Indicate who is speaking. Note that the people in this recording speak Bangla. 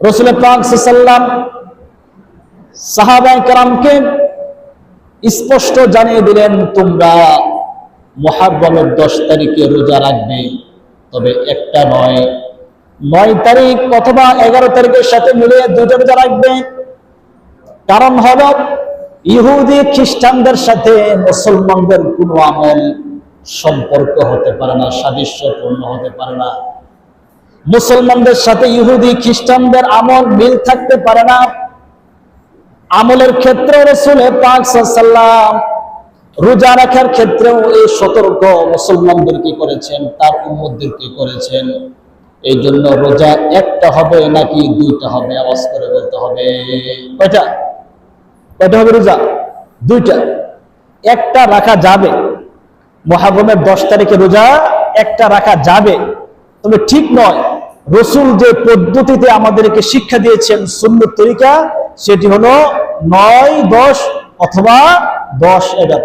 Speaker 1: রাসূল পাক সাল্লাল্লাহু আলাইহি ওয়াসাল্লাম সাহাবায়ে কেরামকে স্পষ্ট জানিয়ে দিলেন, তোমরা মুহররমের 10 তারিখে রোজা রাখবে, তবে একটা নয়, 9 তারিখ অথবা 11 তারিখের সাথে মিলিয়ে দুইটা রোজা রাখবে। কারণ হলো ইহুদি খ্রিস্টানদের সাথে মুসলমানদের কোনো আমল সম্পর্ক হতে পারে না, সাদৃশ্যপূর্ণ হতে পারে না। মুসলমানদের সাথে ইহুদি খ্রিস্টানদের আমল মিল থাকতে পারে না। আমলের ক্ষেত্রে রাসূল পাক সাল্লাল্লাহু আলাইহি ওয়াসাল্লাম রোজা রাখার ক্ষেত্রেও এই সতর্ক মুসলমানদেরকে করেছেন, তার উম্মতদেরকে করেছেন। এই জন্য রোজা একটা হবে নাকি দুইটা হবে? আওয়াজ করে বলতে হবে। কয়টা হবে রোজা? দুইটা। একটা রাখা যাবে, মুহররমের 10 তারিখে রোজা একটা রাখা যাবে, তবে ঠিক নয়। রাসূল যে পদ্ধতিতে আমাদেরকে শিক্ষা দিয়েছেন সুন্নত তরিকা, সেটি হলো 9, 10 অথবা 10, 11।